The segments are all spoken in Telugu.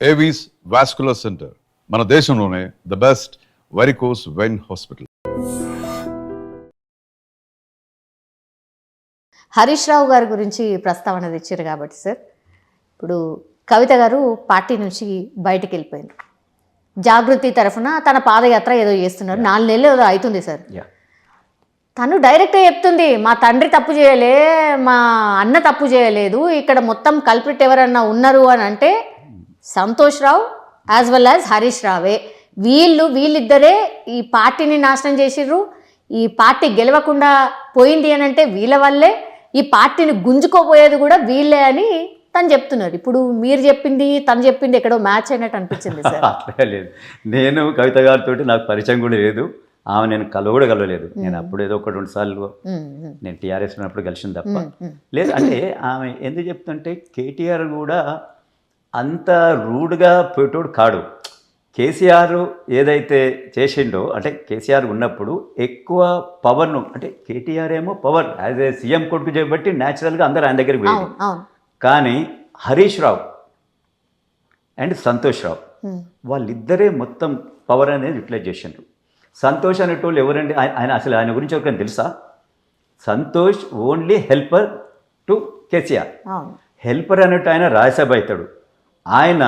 ఏవీస్ వాస్కులర్ సెంటర్ మన దేశంలోనే the best varicose vein hospital. Harish Rao గారి గురించి ప్రస్తావన తెచ్చారు కాబట్టి సార్, ఇప్పుడు కవిత గారు పార్టీ నుంచి బయటికి వెళ్ళిపోయింది. జాగృతి తరఫున తన పాదయాత్ర ఏదో చేస్తున్నారు, 4 నెలలు ఏదో అవుతుంది సార్. తను డైరెక్ట్గా చెప్తుంది, మా తండ్రి తప్పు చేయలే, మా అన్న తప్పు చేయలేదు, ఇక్కడ మొత్తం కల్ప్రిట్ ఎవరన్నా ఉన్నారు అని అంటే సంతోష్ రావు యాజ్ వెల్ యాజ్ హరీష్ రావే. వీళ్ళిద్దరే ఈ పార్టీని నాశనం చేసిర్రు. ఈ పార్టీ గెలవకుండా పోయింది అని అంటే వీళ్ళ వల్లే, ఈ పార్టీని గుంజుకోపోయేది కూడా వీళ్ళే అని తను చెప్తున్నారు. ఇప్పుడు మీరు చెప్పింది తను చెప్పింది ఎక్కడో మ్యాచ్ అయినట్టు అనిపించింది సార్. అట్లే లేదు, నేను కవిత గారితో నాకు పరిచయం కూడా లేదు, ఆమె నేను కూడా కలవలేదు. నేను అప్పుడు ఏదో 1-2 సార్లు నేను టీఆర్ఎస్ ఉన్నప్పుడు కలిసింది తప్ప లేదు. అంటే ఆమె ఎందుకు చెప్తుంటే కేటీఆర్ కూడా అంత రూడ్గా పెట్టోడు కాడు. కేసీఆర్ ఏదైతే చేసిండో, అంటే కేసీఆర్ ఉన్నప్పుడు ఎక్కువ పవర్ను, అంటే కేటీఆర్ ఏమో పవర్ యాజ్ ఏ సీఎం కొడుకు చేయబట్టి న్యాచురల్గా అందరూ ఆయన దగ్గరికి పోయింది. కానీ హరీష్ రావు అండ్ సంతోష్ రావు వాళ్ళిద్దరే మొత్తం పవర్ అనేది యూటిలైజ్ చేసిండ్రు. సంతోష్ అనేటోళ్ళు ఎవరండి? ఆయన గురించి ఎవరికైనా తెలుసా? Santosh only helper to KCR. Helper అనేట్టు ఆయన రాజ్యసభ అవుతాడు. ఆయన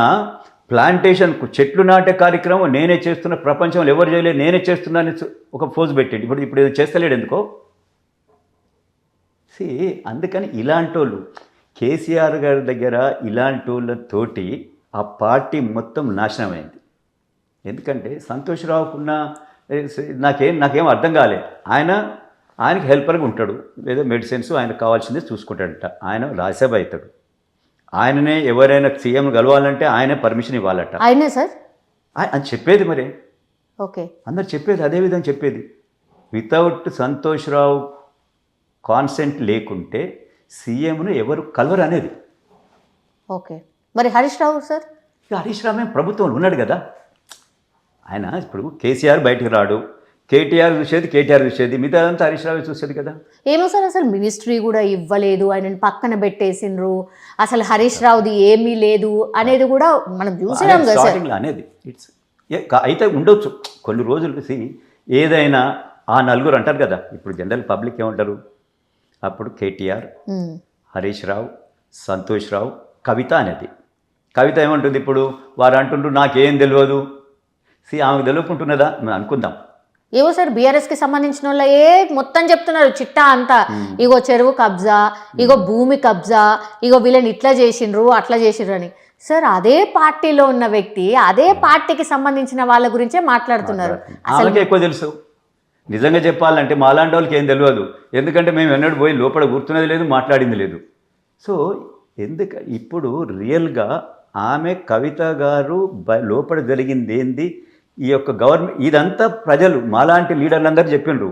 ప్లాంటేషన్కు చెట్లు నాటే కార్యక్రమం నేనే చేస్తున్న, ప్రపంచంలో ఎవరు చేయలేదు, నేనే చేస్తున్నాను ఒక పోజ్ పెట్టిండు. ఇప్పుడు ఇది చేస్తలేడు ఎందుకో. అందుకని ఇలాంటి వాళ్ళు కేసీఆర్ గారి దగ్గర ఇలాంటి వాళ్ళతోటి ఆ పార్టీ మొత్తం నాశనమైంది. ఎందుకంటే సంతోష్రావుకున్న నాకేం అర్థం కాలే. ఆయనకి హెల్పర్గా ఉంటాడు, ఏదో మెడిసిన్స్ ఆయనకు కావాల్సిందే చూసుకుంటాడట. ఆయన రాజ్యసభ అవుతాడు. ఆయననే ఎవరైనా సీఎం కలవాలంటే ఆయనే పర్మిషన్ ఇవ్వాలట. ఆయనే సార్ అని చెప్పేది. మరి ఓకే, అందరు చెప్పేది అదే విధంగా చెప్పేది. వితౌట్ సంతోష్రావు కాన్సెంట్ లేకుంటే సీఎంను ఎవరు కలవరు అనేది. ఓకే, మరి హరీష్ రావు సార్? హరీష్ రావు ఏం ప్రభుత్వంలో ఉన్నాడు కదా. ఆయన ఇప్పుడు కేసీఆర్ బయటకు రాడు, కేటీఆర్ చూసేది మిగతా అంతా హరీష్ రావు చూసేది కదా. ఏమో సార్, అసలు మినిస్ట్రీ కూడా ఇవ్వలేదు, ఆయనను పక్కన పెట్టేసిండ్రు, అసలు హరీష్ రావుది ఏమీ లేదు అనేది కూడా మనం చూసాం కదా సార్. అనేది ఇట్స్ అయితే ఉండొచ్చు కొన్ని రోజులు. ఏదైనా ఆ నలుగురు అంటారు కదా, ఇప్పుడు జనరల్ పబ్లిక్ ఏమంటారు, అప్పుడు కేటీఆర్, హరీష్ రావు, సంతోష్ రావు, కవిత అనేది. కవిత ఏమంటుంది ఇప్పుడు? వారు అంటుండ్రు నాకేం తెలియదు. ఆమెకు తెలియకుంటున్నదా అనుకుందాం. ఏవో సార్, బీఆర్ఎస్కి సంబంధించిన వాళ్ళే మొత్తం చెప్తున్నారు చిట్టా అంతా. ఇగో చెరువు కబ్జా, ఇగో భూమి కబ్జా, ఇగో వీళ్ళని ఇట్లా చేసిండ్రు అట్లా చేసిండ్రు అని. సార్ అదే పార్టీలో ఉన్న వ్యక్తి అదే పార్టీకి సంబంధించిన వాళ్ళ గురించే మాట్లాడుతున్నారు. అసలు ఎక్కువ తెలుసు. నిజంగా చెప్పాలంటే మాలాంటి వాళ్ళకి ఏం తెలియదు. ఎందుకంటే మేము ఎన్నడూ పోయి లోపల కూర్చున్నది లేదు, మాట్లాడింది లేదు. సో ఇప్పుడు రియల్గా ఆమె కవిత గారు లోపల జరిగింది ఏంది, ఈ యొక్క గవర్నమెంట్ ఇదంతా ప్రజలు మాలాంటి లీడర్లందరూ చెప్పిండ్రు.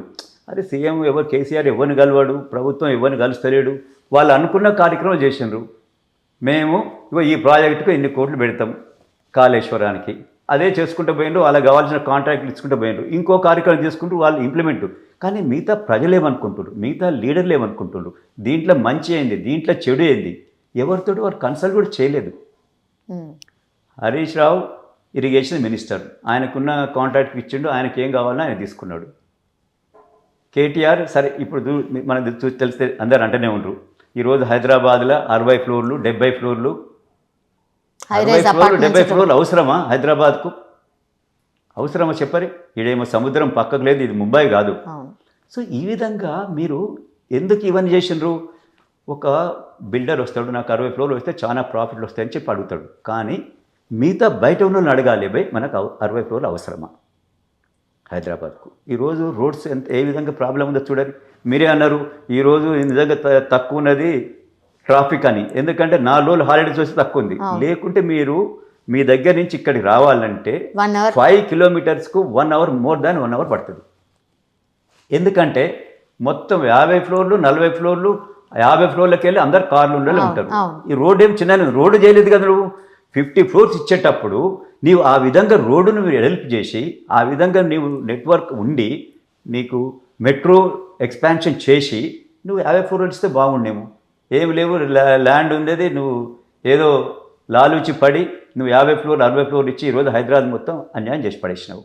అరే సీఎం ఎవరు, కేసీఆర్ ఎవరిని కలవాడు, ప్రభుత్వం ఎవరిని కలుస్తలేడు, వాళ్ళు అనుకున్న కార్యక్రమం చేసిండ్రు. మేము ఈ ప్రాజెక్టుకు ఇన్ని కోట్లు పెడతాం కాళేశ్వరానికి, అదే చేసుకుంటూ పోయిండ్రు. వాళ్ళకి కావాల్సిన కాంట్రాక్ట్లు ఇచ్చుకుంటూ పోయిండ్రు. ఇంకో కార్యక్రమం చేసుకుంటూ వాళ్ళు ఇంప్లిమెంట్. కానీ మిగతా ప్రజలు ఏమనుకుంటున్నారు, మిగతా లీడర్లు ఏమనుకుంటున్నారు, దీంట్లో మంచి అయింది, దీంట్లో చెడు అయింది, ఎవరితో వారు కన్సల్ట్ కూడా చేయలేదు. హరీష్ రావు ఇరిగేషన్ మినిస్టర్, ఆయనకున్న కాంట్రాక్ట్ ఇచ్చిండు, ఆయనకి ఏం కావాలో ఆయన తీసుకున్నాడు. కేటీఆర్ సరే ఇప్పుడు మనకు తెలిస్తే అందరు అంటూనే ఉండరు, ఈరోజు హైదరాబాద్లో 60 ఫ్లోర్లు 70 ఫ్లోర్లు 70 ఫ్లోర్లు అవసరమా హైదరాబాద్కు? అవసరమా చెప్పరి? ఈడేమో సముద్రం పక్కకు లేదు, ఇది ముంబై కాదు. సో ఈ విధంగా మీరు ఎందుకు ఇవన్నీ చేసిండ్రు? ఒక బిల్డర్ వస్తాడు, నాకు 60 ఫ్లోర్లు వస్తే చాలా ప్రాఫిట్లు వస్తాయని చెప్పి అడుగుతాడు. కానీ మిగతా బయట ఉన్న వాళ్ళని అడగాలి, బై మనకు 60 ఫ్లోర్లు అవసరమా హైదరాబాద్కు? ఈరోజు రోడ్స్ ఏ విధంగా ప్రాబ్లం ఉందో చూడండి. మీరే అన్నారు ఈరోజు నిజంగా తక్కువ ఉన్నది ట్రాఫిక్ అని, ఎందుకంటే 4 రోజులు హాలిడేస్ వస్తే తక్కువ ఉంది. లేకుంటే మీరు మీ దగ్గర నుంచి ఇక్కడికి రావాలంటే 5 కిలోమీటర్స్కు 1 అవర్, మోర్ దాన్ 1 అవర్ పడుతుంది. ఎందుకంటే మొత్తం 50 ఫ్లోర్లు 40 ఫ్లోర్లు 50 ఫ్లోర్లకి వెళ్ళి అందరు కార్లు ఉండాలి ఉంటారు. ఈ రోడ్ ఏం చిన్న రోడ్డు చేయలేదు కదా నువ్వు. 50 ఫ్లోర్స్ ఇచ్చేటప్పుడు నీవు ఆ విధంగా రోడ్డును మీరు హెల్ప్ చేసి, ఆ విధంగా నీవు నెట్వర్క్ ఉండి, నీకు మెట్రో ఎక్స్పాన్షన్ చేసి నువ్వు 50 ఫ్లోర్లు ఇస్తే బాగుండేమో. ఏమి లేవు, ల్యాండ్ ఉండేది, నువ్వు ఏదో లాలూచి పడి నువ్వు 50 ఫ్లోర్ 60 ఫ్లోర్ ఇచ్చి ఈరోజు హైదరాబాద్ మొత్తం అన్యాయం చేసి పడేసినావు.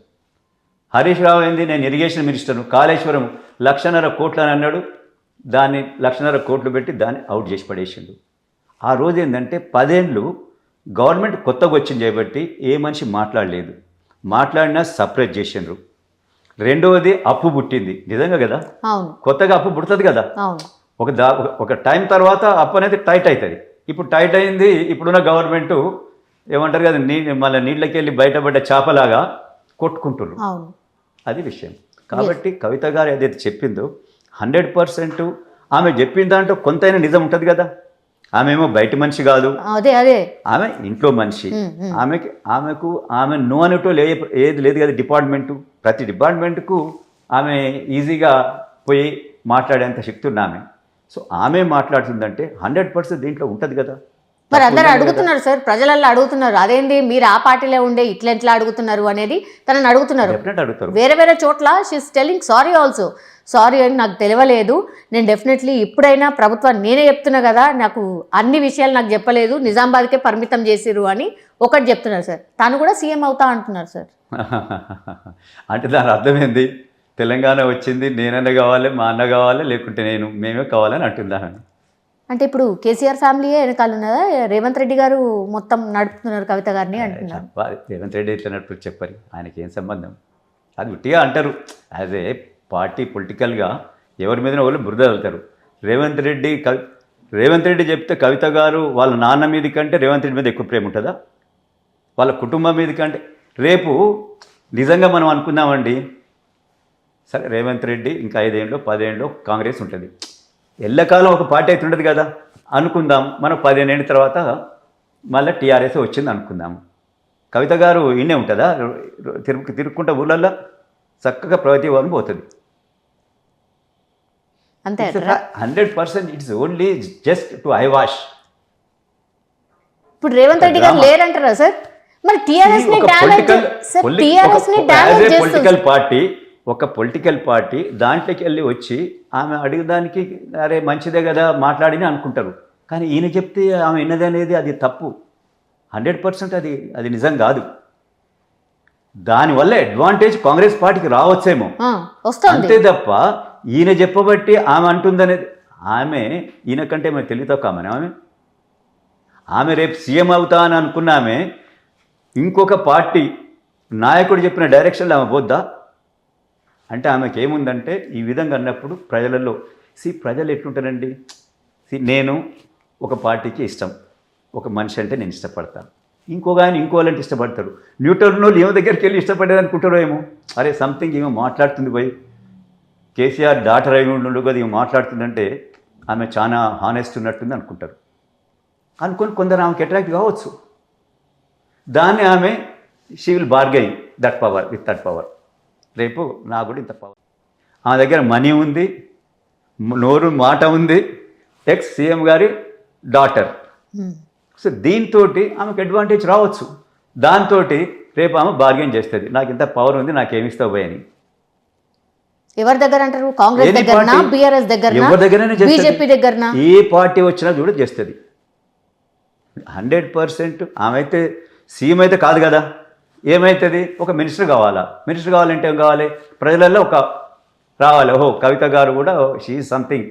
హరీష్ రావు ఏంది, నేను ఇరిగేషన్ మినిస్టర్ను, కాళేశ్వరం 1,50,000 కోట్లు అని అన్నాడు, దాన్ని 1,50,000 కోట్లు పెట్టి దాన్ని అవుట్ చేసి పడేసిండు. ఆ రోజు ఏంటంటే 10 ఏళ్ళు గవర్నమెంట్ కొత్తగా వచ్చింది చేయబట్టి ఏ మనిషి మాట్లాడలేదు, మాట్లాడినా సపరేట్ చేసిండ్రు. రెండవది అప్పు పుట్టింది, నిజంగా కదా, అవును కొత్తగా అప్పు పుడుతుంది కదా, అవును ఒక టైం తర్వాత అప్పు అనేది టైట్ అవుతుంది. ఇప్పుడు టైట్ అయింది, ఇప్పుడున్న గవర్నమెంట్ ఏమంటారు కదా, మళ్ళీ నీళ్ళకి వెళ్ళి బయటపడ్డ చేపలాగా కొట్టుకుంటున్నారు. అవును అది విషయం. కాబట్టి కవిత గారు ఏదైతే చెప్పిందో 100% ఆమె చెప్పిన దాంట్లో కొంతైనా నిజం ఉంటుంది కదా. ఆమె ఏమో బయట మనిషి కాదు, అదే అదే ఆమె ఇంట్లో మనిషి. ఆమె నో అనేటో ఏది లేదు కదా. డిపార్ట్మెంటు, ప్రతి డిపార్ట్మెంట్కు ఆమె ఈజీగా పోయి మాట్లాడేంత శక్తి ఉన్న ఆమె. సో ఆమె మాట్లాడుతుందంటే 100% దీంట్లో ఉంటుంది కదా. మరి అందరూ అడుగుతున్నారు సార్, ప్రజలలో అడుగుతున్నారు, అదేంది మీరు ఆ పార్టీలో ఉండే ఇట్లా ఎట్లా అడుగుతున్నారు అనేది తనని అడుగుతున్నారు. అడుగుతారు వేరే వేరే చోట్ల she's telling sorry also, sorry అని నాకు తెలియలేదు, నేను డెఫినెట్లీ ఇప్పుడైనా ప్రభుత్వం నేనే చెప్తున్నా కదా, నాకు అన్ని విషయాలు నాకు చెప్పలేదు, నిజామాబాద్కే పరిమితం చేసిరు అని ఒకటి చెప్తున్నారు సార్. తను కూడా సీఎం అవుతా అంటున్నారు సార్. అంటే దాని అర్థమైంది, తెలంగాణ వచ్చింది నేనన్న కావాలి, మా అన్న కావాలి, లేకుంటే మేమే కావాలని అంటుందామని. అంటే ఇప్పుడు కేసీఆర్ ఫ్యామిలీయే వెనకాల ఉన్నదా, రేవంత్ రెడ్డి గారు మొత్తం నడుపుతున్నారు కవిత గారిని అంటున్నారు. రేవంత్ రెడ్డి ఇట్లా నడుపు చెప్పారు, ఆయనకి ఏం సంబంధం, అది ఉట్టిగా అంటారు. యాజ్ ఏ పార్టీ పొలిటికల్గా ఎవరి మీద వాళ్ళు బురద వెళ్తారు. రేవంత్ రెడ్డి చెప్తే కవిత గారు వాళ్ళ నాన్న మీద కంటే రేవంత్ రెడ్డి మీద ఎక్కువ ప్రేమ ఉంటుందా, వాళ్ళ కుటుంబం మీద కంటే? రేపు నిజంగా మనం అనుకుందామండి, సరే రేవంత్ రెడ్డి ఇంకా 5 ఏళ్ళు 10 ఏళ్ళు కాంగ్రెస్ ఉంటుంది, ఎల్లకాలం ఒక పార్టీ అయితే ఉండదు కదా అనుకుందాం. మనం 15 ఏళ్ళ తర్వాత మళ్ళీ టీఆర్ఎస్ వచ్చింది అనుకుందాం. కవిత గారు ఇన్నే ఉంటుందా, తిరుక్కుంటా ఊళ్ళల్లో చక్కగా ప్రగతి వాళ్ళని పోతుంది. అంతే 100% it's only just to I wash. ఇప్పుడు రేవంత్ రెడ్డి గారు లేరంటారా సార్? మరి టీఆర్ఎస్ ని డ్యామేజ్ పొలిటికల్ పార్టీ, ఒక పొలిటికల్ పార్టీ దాంట్లోకి వెళ్ళి వచ్చి ఆమె అడిగేదానికి అరే మంచిదే కదా మాట్లాడిని అనుకుంటారు. కానీ ఈయన చెప్తే ఆమె విన్నది అనేది అది తప్పు. 100% అది నిజం కాదు. దానివల్ల అడ్వాంటేజ్ కాంగ్రెస్ పార్టీకి రావచ్చేమో, అంతే తప్ప ఈయన చెప్పబట్టి ఆమె అంటుందనేది, ఆమె ఈయన కంటే మేము తెలియతో కామని ఆమె రేపు సీఎం అవుతా అని అనుకున్న ఆమె ఇంకొక పార్టీ నాయకుడు చెప్పిన డైరెక్షన్లో ఆమె పోద్దా? అంటే ఆమెకి ఏముందంటే ఈ విధంగా అన్నప్పుడు ప్రజలలో ప్రజలు ఎట్లుంటారండి, నేను ఒక పార్టీకి ఇష్టం, ఒక మనిషి అంటే నేను ఇష్టపడతాను, ఇంకొక ఆయన ఇంకోళ్ళంటే ఇష్టపడతారు. న్యూట్రల్ వాళ్ళు ఏమో దగ్గరికి వెళ్ళి ఇష్టపడేది అనుకుంటారో ఏమో, అరే సంథింగ్ ఏమో మాట్లాడుతుంది పోయి కేసీఆర్ డాటర్ అయి ఉండు కదా ఏమో మాట్లాడుతుందంటే ఆమె చాలా హానెస్ట్ ఉన్నట్టుంది అనుకుంటారు. అనుకొని కొందరు ఆమెకి అట్రాక్ట్ కావచ్చు. దాన్ని ఆమె she will bargain that power with that power. రేపు నాకు కూడా ఇంత పవర్, ఆమె దగ్గర మనీ ఉంది, నోరు మాట ఉంది, ఎక్స్ సీఎం గారి డాటర్. సో దీంతో ఆమెకు అడ్వాంటేజ్ రావచ్చు. దాంతో రేపు ఆమె బార్గెన్ చేస్తుంది, నాకు ఇంత పవర్ ఉంది, నాకేమిస్తావు పోయి అని. ఎవరి దగ్గర అంటారు? కాంగ్రెస్ దగ్గర, బీఆర్ఎస్ దగ్గర, ఎవరి దగ్గరైనా బీజేపీ దగ్గర, ఏ పార్టీ వచ్చినా కూడా చేస్తుంది. 100% ఆమె అయితే సీఎం అయితే కాదు కదా, ఏమవుతుంది, ఒక మినిస్టర్ కావాలా. మినిస్టర్ కావాలంటే ఏం కావాలి, ప్రజలలో ఒక రావాలి, ఓహో కవిత గారు కూడా she something,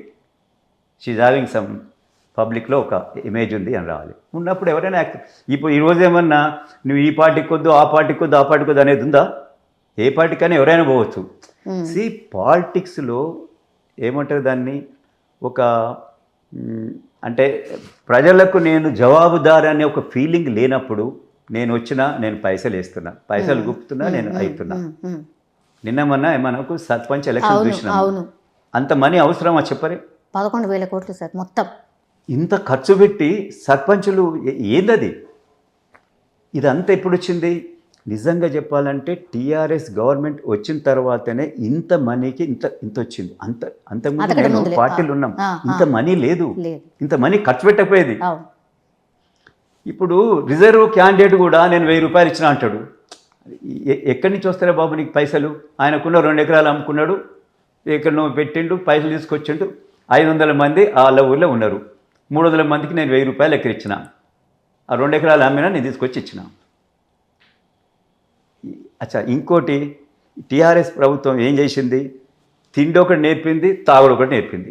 she having some పబ్లిక్లో ఒక ఇమేజ్ ఉంది అని రావాలి. ఉన్నప్పుడు ఎవరైనా ఇప్పుడు ఈరోజు ఏమన్నా నువ్వు ఈ పార్టీకి వద్దు, ఆ పార్టీకి వద్దు, ఆ పార్టీకి వద్దు అనేది ఉందా? ఏ పార్టీకైనా ఎవరైనా పోవచ్చు. పాలిటిక్స్లో ఏమంటారు దాన్ని, ఒక అంటే ప్రజలకు నేను జవాబుదారు అనే ఒక ఫీలింగ్ లేనప్పుడు నేను వచ్చినా నేను పైసలు వేస్తున్నా, పైసలు గుప్పుతున్నా, నేను అవుతున్నా. నిన్న మొన్న మనకు సర్పంచ్ ఎలక్షన్ చూసినాం, అంత మనీ అవసరమా చెప్పరే? 11,000 కోట్లు సార్ మొత్తం. ఇంత ఖర్చు పెట్టి సర్పంచులు ఏందది? ఇదంతా ఎప్పుడు వచ్చింది? నిజంగా చెప్పాలంటే టీఆర్ఎస్ గవర్నమెంట్ వచ్చిన తర్వాతనే ఇంత మనీకి ఇంత వచ్చింది. అంతకుముందు నేను పార్టీలు ఉన్నాం, ఇంత మనీ లేదు, ఇంత మనీ ఖర్చు పెట్టకపోయేది. ఇప్పుడు రిజర్వ్ క్యాండిడేట్ కూడా నేను 1000 రూపాయలు ఇచ్చిన అంటాడు. ఎక్కడి నుంచి వస్తారా బాబు నీకు పైసలు? ఆయనకున్న 2 ఎకరాలు అమ్ముకున్నాడు, ఎక్కడనో పెట్టిండు, పైసలు తీసుకొచ్చిండు. 500 మంది వాళ్ళ ఊళ్ళో ఉన్నారు, 300 మందికి నేను 1000 రూపాయలు ఎక్కడిచ్చిన. ఆ 2 ఎకరాలు అమ్మినా నేను తీసుకొచ్చి ఇచ్చిన. అచ్చా, ఇంకోటి టీఆర్ఎస్ ప్రభుత్వం ఏం చేసింది? తిండి ఒకటి నేర్పింది, తాగుడు ఒకటి నేర్పింది.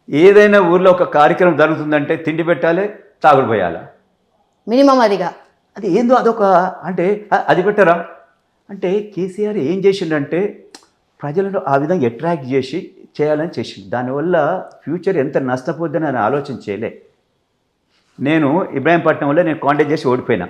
ఏదైనా ఊర్లో ఒక కార్యక్రమం జరుగుతుందంటే తిండి పెట్టాలి, తాగుడు పోయాలా, మినిమం అదిగా. అది ఏందో అదొక అంటే అది పెట్టరా అంటే కేసీఆర్ ఏం చేసిండంటే ప్రజలను ఆ విధంగా అట్రాక్ట్ చేసి చేయాలని చేసిండు. దానివల్ల ఫ్యూచర్ ఎంత నష్టపోద్దని అని ఆలోచన చేయలే. నేను ఇబ్రాహీంపట్నంలో నేను కాంటాక్ట్ చేసి ఓడిపోయినా.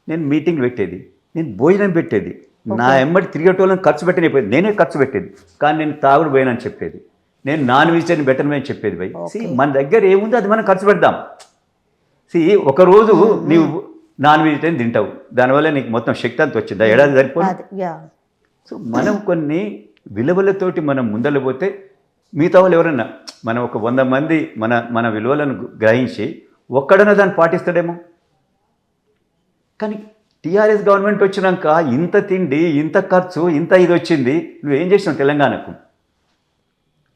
నేను మీటింగ్ పెట్టేది, నేను భోజనం పెట్టేది, నా ఎమ్మటి తిరిగేటోళ్ళని ఖర్చు పెట్టినైపోయింది, నేనే ఖర్చు పెట్టేది. కానీ నేను తాగుడు పోయినని చెప్పేది, నేను నాన్ వెజిటేరియన్ బెటర్మని చెప్పేది. భయ్ మన దగ్గర ఏముందో అది మనం ఖర్చు పెడదాం. ఒకరోజు నీవు నాన్ వెజిటేరియన్ తింటావు, దానివల్ల నీకు మొత్తం శక్తి అంత వచ్చింది, ఏడాది సరిపోదు. సో మనం కొన్ని విలువలతోటి మనం ముందలు పోతే మిగతా వాళ్ళు ఎవరన్నా మనం ఒక 100 మంది మన విలువలను గ్రహించి ఒక్కడన్నా దాన్ని పాటిస్తాడేమో. కానీ టీఆర్ఎస్ గవర్నమెంట్ వచ్చినాక ఇంత తిండి, ఇంత ఖర్చు, ఇంత ఇది వచ్చింది. నువ్వేం చేసినావు? తెలంగాణకు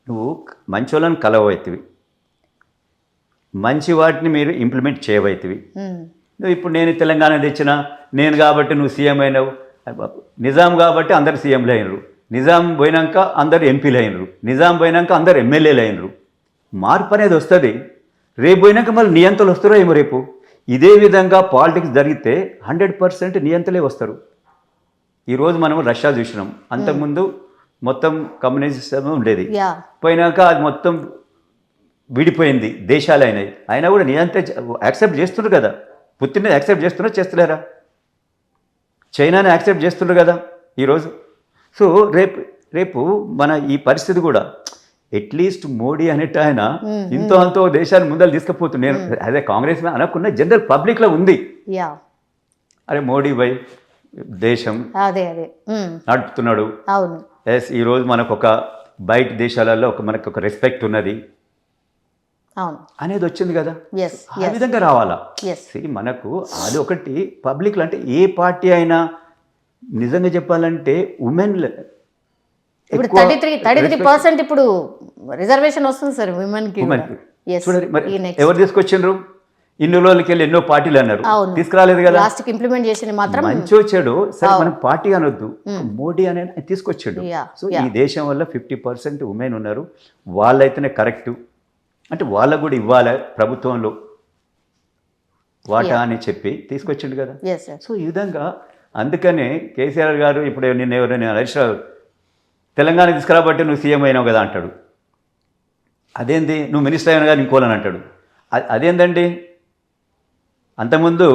నువ్వు మంచి వాళ్ళని కలవైతివి, మంచి వాటిని మీరు ఇంప్లిమెంట్ చేయవైతివి. నువ్వు ఇప్పుడు నేను తెలంగాణ తెచ్చిన నేను కాబట్టి నువ్వు సీఎం అయినావు. నిజాం కాబట్టి అందరు సీఎంలు అయినరు, నిజాం పోయినాక అందరు ఎంపీలు అయినరు, నిజాం పోయినాక అందరు ఎమ్మెల్యేలు అయినరు. మార్పు అనేది వస్తుంది. రేపు పోయినాక మళ్ళీ నియంత్రణలు వస్తారో ఏమో రేపు. ఇదే విధంగా పాలిటిక్స్ జరిగితే 100% నియంత్రణలే వస్తారు. ఈరోజు మనం రష్యా చూసినాం, అంతకుముందు మొత్తం కమ్యూనిజం ఉండేది, పోయినాక అది మొత్తం విడిపోయింది, దేశాలు అయినాయి. అయినా కూడా నియంత్రణ యాక్సెప్ట్ చేస్తున్నారు కదా. పుతిన్ని యాక్సెప్ట్ చేస్తున్నారు, చేస్తలేరా? చైనాని యాక్సెప్ట్ చేస్తున్నారు కదా ఈరోజు. సో రేపు మన ఈ పరిస్థితి కూడా అట్లీస్ట్ మోడీ అనేట ఆయన ఇంతో అంతో దేశాన్ని ముందలు తీసుకుపోతున్నాను. అదే కాంగ్రెస్ అనకున్న జనరల్ పబ్లిక్లో ఉంది. అరే మోడీ బై దేశం నడుపుతున్నాడు. ఎస్, ఈరోజు మనకు ఒక బయట దేశాలలో మనకు ఒక రెస్పెక్ట్ ఉన్నది అనేది వచ్చింది కదా. ఆ విధంగా రావాలా. మనకు అది ఒకటి పబ్లిక్లో అంటే ఏ పార్టీ అయినా నిజంగా చెప్పాలంటే ఉమెన్ ఇప్పుడు 33% ఇప్పుడు రిజర్వేషన్ వస్తుంది సార్ ఉమెన్ కి. చూడండి మరి ఎవరు తీసుకొచ్చిండ్రు? ఇన్ని రోజులకి వెళ్ళి ఎన్నో పార్టీలు అన్నారు, తీసుకురాలేదు కదా. లాస్ట్ ఇంప్లిమెంట్ చేసింది మాత్రం మంచి వచ్చాడు. సరే మనం పార్టీ అనొద్దు, మోడీ అనే తీసుకొచ్చాడు. సో ఈ దేశం వల్ల 50% ఉమెన్ ఉన్నారు, వాళ్ళైతేనే కరెక్ట్. అంటే వాళ్ళకు కూడా ఇవ్వాలి ప్రభుత్వంలో వాటా అని చెప్పి తీసుకొచ్చిండు కదా. సో ఈ విధంగా అందుకనే కేసీఆర్ గారు ఇప్పుడు నిన్న ఎవరైనా హరీష్ రావు తెలంగాణ తీసుకురాబట్టి నువ్వు సీఎం అయినావు కదా అంటాడు. అదేంది? నువ్వు మినిస్టర్ అయినా కానీ ఇంకోలని అంటాడు. అదేందండి? అంతకుముందు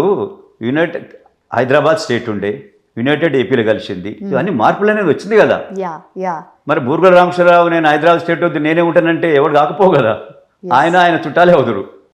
యునైటెడ్ హైదరాబాద్ స్టేట్ ఉండే, యునైటెడ్ ఏపీలో కలిసింది. ఇవన్నీ మార్పులు అనేది వచ్చింది కదా. మరి బూర్గుల రామచంద్రరావు నేను హైదరాబాద్ స్టేట్ వద్దు నేనే ఉంటానంటే ఎవరు కాకపోవు కదా. ఆయన చుట్టాలే అవుతురు.